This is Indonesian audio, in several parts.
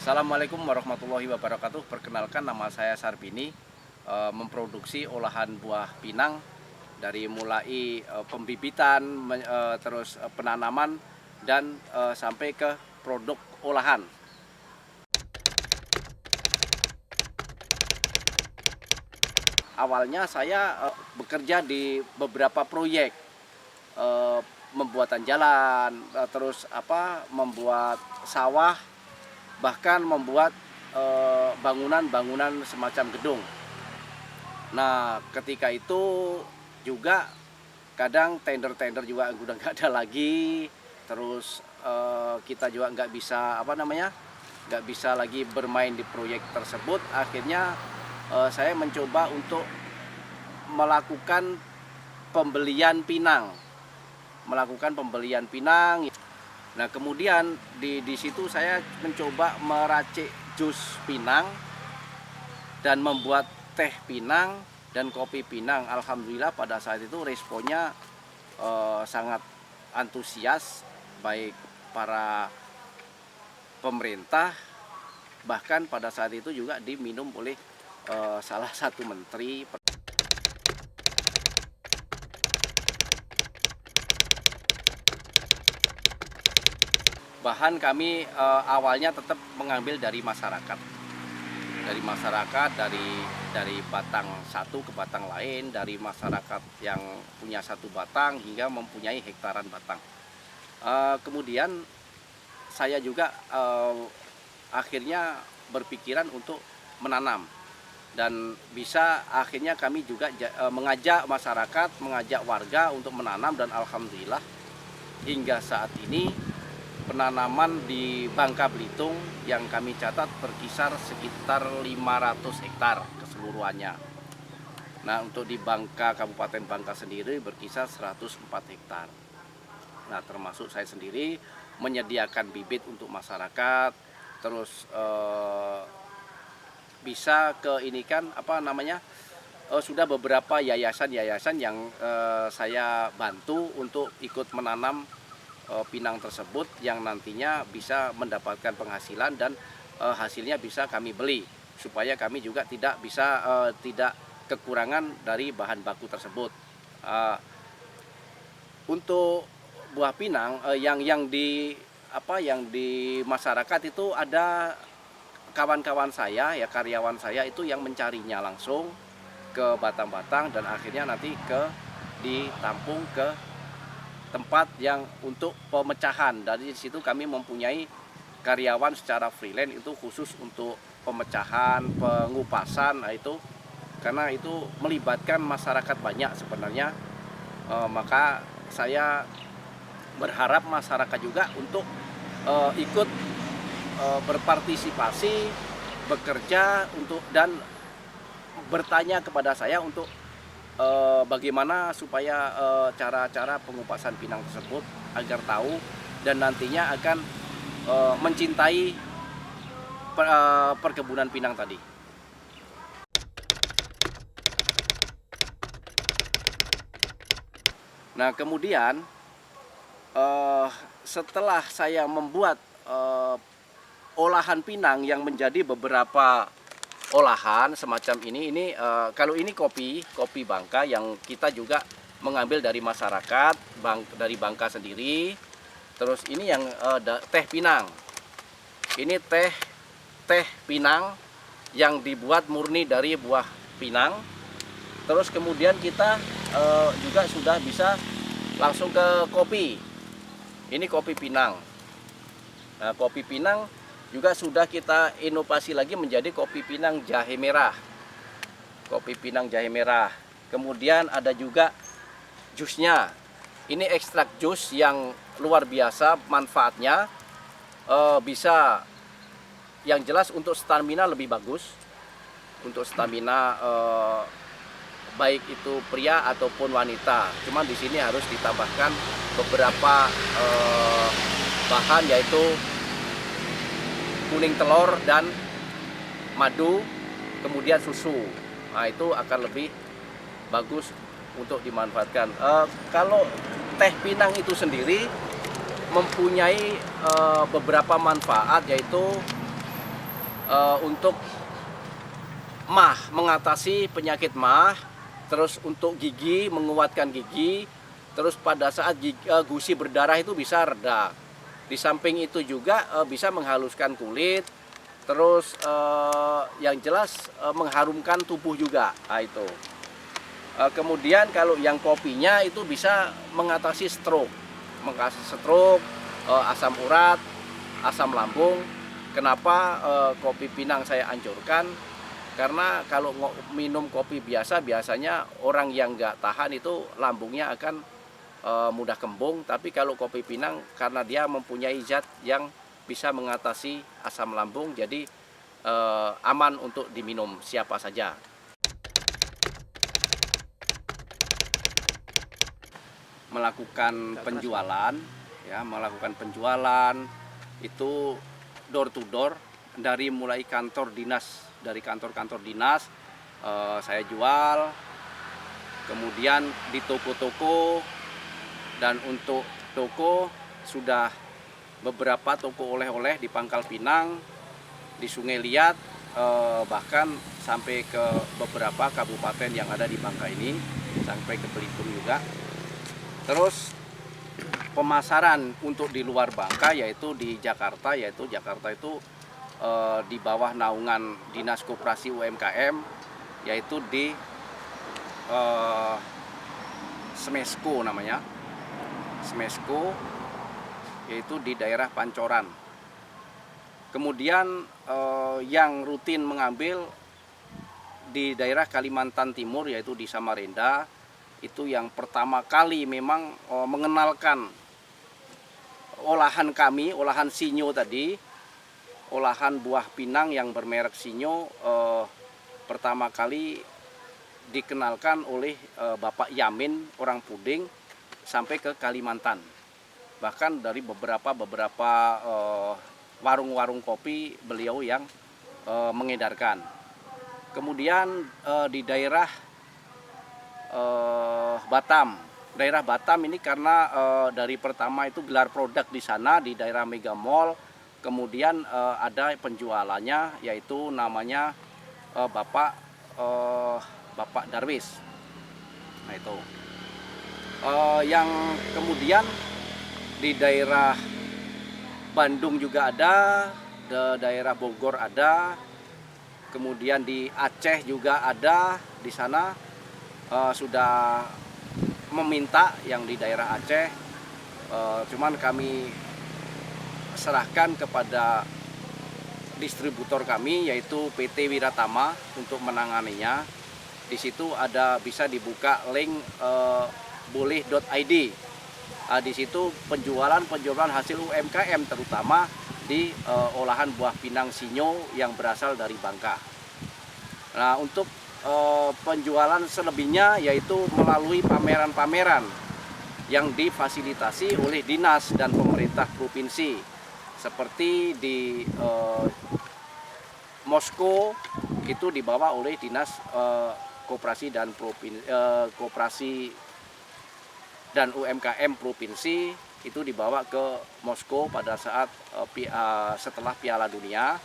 Assalamualaikum warahmatullahi wabarakatuh. Perkenalkan, nama saya Sarbini, memproduksi olahan buah pinang dari mulai pembibitan, terus penanaman dan sampai ke produk olahan. Awalnya saya bekerja di beberapa proyek, membuatan jalan, terus membuat sawah, bahkan membuat bangunan-bangunan semacam gedung. Nah, ketika itu juga kadang tender-tender juga udah nggak ada lagi, terus kita juga nggak bisa lagi bermain di proyek tersebut. Akhirnya saya mencoba untuk melakukan pembelian pinang. Nah, kemudian di situ saya mencoba meracik jus pinang dan membuat teh pinang dan kopi pinang. Alhamdulillah pada saat itu responnya sangat antusias, baik para pemerintah, bahkan pada saat itu juga diminum oleh salah satu menteri. Bahan kami awalnya tetap mengambil dari masyarakat, dari batang satu ke batang lain, dari masyarakat yang punya satu batang hingga mempunyai hektaran batang. Kemudian saya juga akhirnya berpikiran untuk menanam, dan bisa akhirnya kami juga mengajak masyarakat, mengajak warga untuk menanam, dan alhamdulillah hingga saat ini penanaman di Bangka Belitung yang kami catat berkisar sekitar 500 hektar keseluruhannya. Nah, untuk di Kabupaten Bangka sendiri berkisar 104 hektar. Nah, termasuk saya sendiri menyediakan bibit untuk masyarakat, terus bisa sudah beberapa yayasan-yayasan yang saya bantu untuk ikut menanam pinang tersebut, yang nantinya bisa mendapatkan penghasilan dan hasilnya bisa kami beli, supaya kami juga tidak kekurangan dari bahan baku tersebut. Untuk buah pinang yang di masyarakat itu ada kawan-kawan saya, ya karyawan saya itu yang mencarinya langsung ke batang-batang, dan akhirnya nanti ditampung ke tempat yang untuk pemecahan. Dari situ kami mempunyai karyawan secara freelance itu khusus untuk pemecahan, pengupasan. Nah, itu karena itu melibatkan masyarakat banyak sebenarnya, maka saya berharap masyarakat juga untuk ikut berpartisipasi, bekerja dan bertanya kepada saya untuk bagaimana supaya cara-cara pengupasan pinang tersebut, agar tahu dan nantinya akan mencintai perkebunan pinang tadi. Nah, kemudian setelah saya membuat olahan pinang yang menjadi beberapa olahan semacam ini kalau ini kopi Bangka yang kita juga mengambil dari masyarakat dari Bangka sendiri. Terus ini yang teh pinang. Ini teh pinang yang dibuat murni dari buah pinang. Terus kemudian kita juga sudah bisa langsung ke kopi. Ini kopi pinang. Nah, kopi pinang juga sudah kita inovasi lagi menjadi kopi pinang jahe merah. Kopi pinang jahe merah. Kemudian ada juga jusnya. Ini ekstrak jus yang luar biasa manfaatnya. Bisa yang jelas untuk stamina lebih bagus. Untuk stamina baik itu pria ataupun wanita. Cuman di sini harus ditambahkan beberapa bahan, yaitu kuning telur dan madu, kemudian susu. Nah, itu akan lebih bagus untuk dimanfaatkan. Kalau teh pinang itu sendiri mempunyai beberapa manfaat, yaitu untuk mengatasi penyakit terus untuk gigi, menguatkan gigi, terus pada saat gusi berdarah itu bisa reda. Di samping itu juga bisa menghaluskan kulit, terus yang jelas mengharumkan tubuh juga. Nah, itu. Kemudian kalau yang kopinya itu bisa mengatasi stroke, asam urat, asam lambung. Kenapa kopi pinang saya anjurkan? Karena kalau minum kopi biasanya orang yang nggak tahan itu lambungnya akan mudah kembung. Tapi kalau kopi pinang karena dia mempunyai zat yang bisa mengatasi asam lambung, jadi aman untuk diminum siapa saja. Melakukan penjualan itu door to door, dari mulai kantor dinas. Dari kantor-kantor dinas saya jual, kemudian di toko-toko, dan untuk toko sudah beberapa toko oleh-oleh di Pangkal Pinang, di Sungai Liat, bahkan sampai ke beberapa kabupaten yang ada di Bangka ini, sampai ke Belitung juga. Terus pemasaran untuk di luar Bangka, yaitu di Jakarta, Jakarta itu di bawah naungan Dinas Koperasi UMKM, yaitu di Smesco namanya, Smesco, yaitu di daerah Pancoran. Kemudian yang rutin mengambil di daerah Kalimantan Timur, yaitu di Samarinda, itu yang pertama kali memang mengenalkan olahan kami, olahan sinyo tadi. Olahan buah pinang yang bermerek Sinyo pertama kali dikenalkan oleh Bapak Yamin orang Puding sampai ke Kalimantan. Bahkan dari beberapa warung-warung kopi beliau yang mengedarkan. Kemudian di daerah Batam. Daerah Batam ini karena dari pertama itu gelar produk di sana di daerah Mega Mall. Kemudian ada penjualannya, yaitu namanya Bapak Darwis. Nah, itu. Yang kemudian di daerah Bandung juga ada, di daerah Bogor ada, kemudian di Aceh juga ada. Di sana sudah meminta yang di daerah Aceh, cuman kami serahkan kepada distributor kami, yaitu PT Wiratama, untuk menanganinya. Di situ bisa dibuka link boleh.id. Di situ penjualan hasil UMKM, terutama di olahan buah pinang Sinyo yang berasal dari Bangka. Nah, untuk penjualan selebihnya yaitu melalui pameran-pameran yang difasilitasi oleh dinas dan pemerintah provinsi. Seperti di Moskow itu dibawa oleh Dinas Koperasi dan UMKM Provinsi, itu dibawa ke Moskow pada saat setelah Piala Dunia.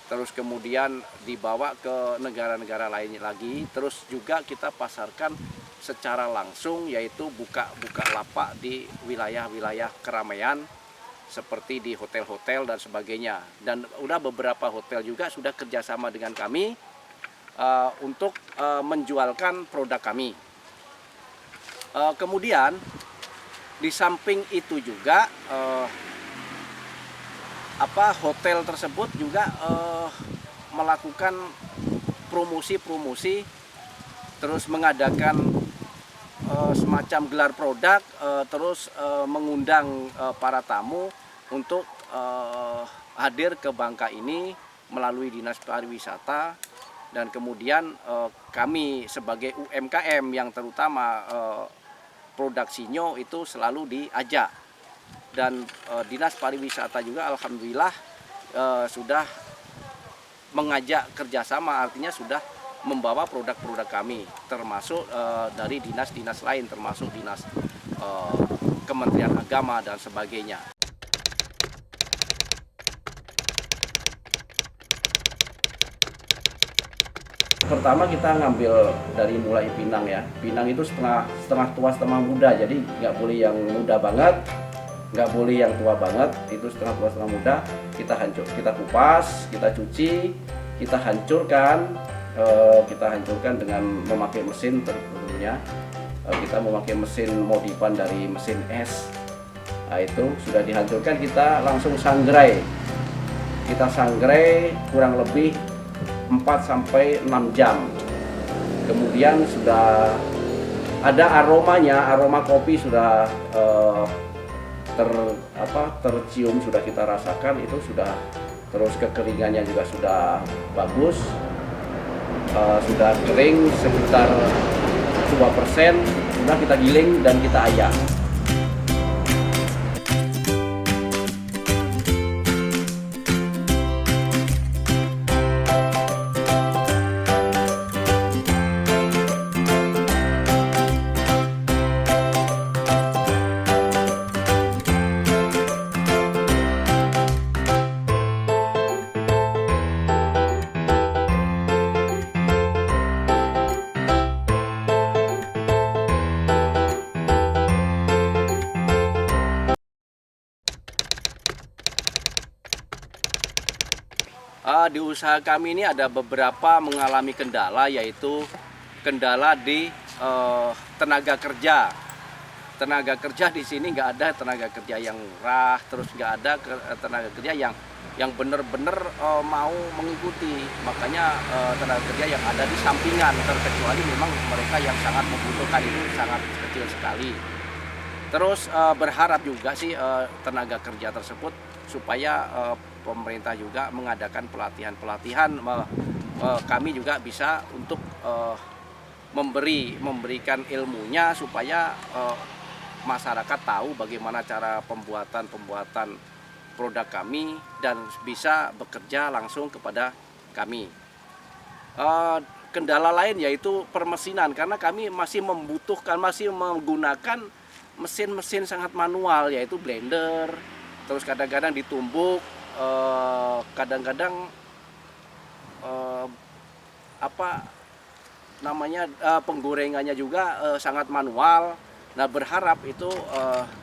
terus kemudian dibawa ke negara-negara lain lagi, terus juga kita pasarkan secara langsung, yaitu buka lapak di wilayah-wilayah keramaian seperti di hotel-hotel dan sebagainya. Dan udah beberapa hotel juga sudah kerjasama dengan kami untuk menjualkan produk kami. Kemudian di samping itu juga hotel tersebut juga melakukan promosi-promosi, terus mengadakan semacam gelar produk, terus mengundang para tamu untuk hadir ke Bangka ini melalui Dinas Pariwisata. Dan kemudian kami sebagai UMKM yang terutama produk sinyo itu selalu diajak. Dan Dinas Pariwisata juga alhamdulillah sudah mengajak kerjasama, artinya sudah membawa produk-produk kami, termasuk dari dinas-dinas lain, termasuk dinas Kementerian Agama dan sebagainya. Pertama kita ngambil dari mulai pinang ya. Pinang itu setengah tua setengah muda, jadi nggak boleh yang muda banget, nggak boleh yang tua banget. Itu setengah tua setengah muda. Kita kupas, kita cuci, kita hancurkan. Kita hancurkan dengan memakai mesin tentunya. Kita memakai mesin modifan dari mesin es. Nah, itu sudah dihancurkan, kita langsung sangrai. Kita sangrai kurang lebih 4-6 jam. Kemudian sudah ada aromanya, aroma kopi sudah tercium, sudah kita rasakan, itu sudah, terus kekeringannya juga sudah bagus, sudah kering sekitar 2%, sudah kita giling dan kita ayak. Di usaha kami ini ada beberapa mengalami kendala, yaitu kendala di tenaga kerja. Tenaga kerja di sini nggak ada tenaga kerja yang murah, terus nggak ada tenaga kerja yang benar-benar mau mengikuti. Makanya tenaga kerja yang ada di sampingan, terkecuali memang mereka yang sangat membutuhkan, itu sangat kecil sekali. Terus berharap juga sih tenaga kerja tersebut supaya pemerintah juga mengadakan pelatihan-pelatihan, kami juga bisa untuk memberikan ilmunya supaya masyarakat tahu bagaimana cara pembuatan produk kami dan bisa bekerja langsung kepada kami. Kendala lain yaitu permesinan, karena kami masih menggunakan mesin-mesin sangat manual, yaitu blender, terus kadang-kadang ditumbuk, kadang-kadang penggorengannya juga sangat manual. Nah, berharap itu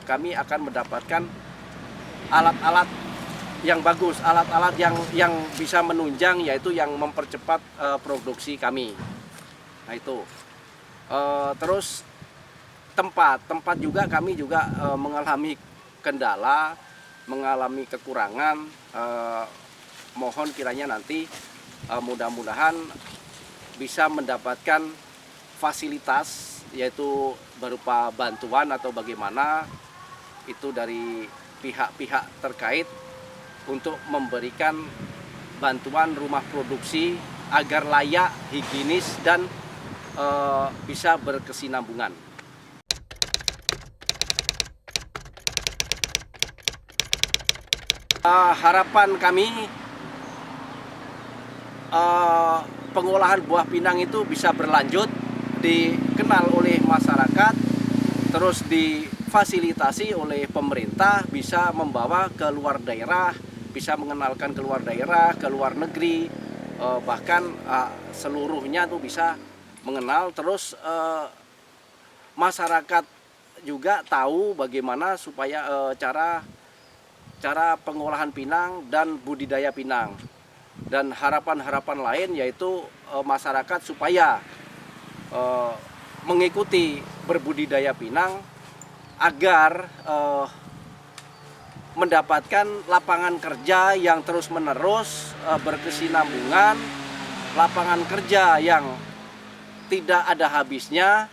kami akan mendapatkan alat-alat yang bagus, alat-alat yang bisa menunjang, yaitu yang mempercepat produksi kami. Nah itu, terus tempat juga kami juga mengalami kendala, mengalami kekurangan. Mohon kiranya nanti mudah-mudahan bisa mendapatkan fasilitas, yaitu berupa bantuan atau bagaimana itu dari pihak-pihak terkait untuk memberikan bantuan rumah produksi agar layak, higienis, dan bisa berkesinambungan. Harapan kami pengolahan buah pinang itu bisa berlanjut, dikenal oleh masyarakat, terus difasilitasi oleh pemerintah, bisa membawa ke luar daerah, bisa mengenalkan ke luar daerah, ke luar negeri, bahkan seluruhnya tuh bisa mengenal. Terus masyarakat juga tahu bagaimana supaya cara pengolahan pinang dan budidaya pinang. Dan harapan-harapan lain yaitu masyarakat supaya mengikuti berbudidaya pinang agar mendapatkan lapangan kerja yang terus-menerus berkesinambungan, lapangan kerja yang tidak ada habisnya,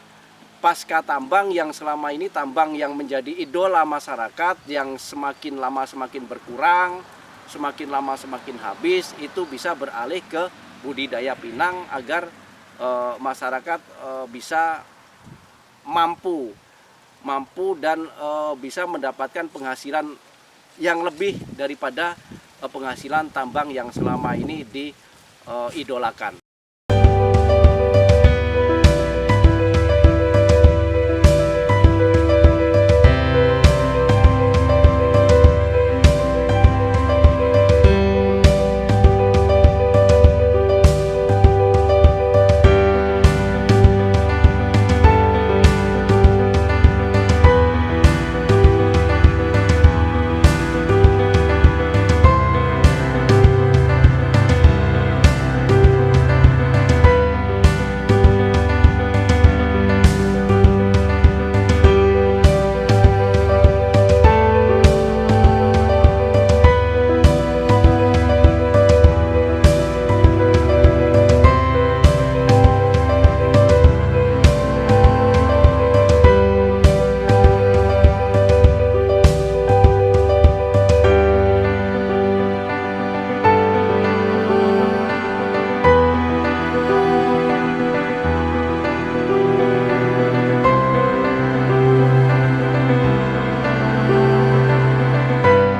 pasca tambang yang selama ini tambang yang menjadi idola masyarakat, yang semakin lama semakin berkurang, semakin lama semakin habis, itu bisa beralih ke budidaya pinang agar masyarakat bisa mampu dan bisa mendapatkan penghasilan yang lebih daripada penghasilan tambang yang selama ini diidolakan.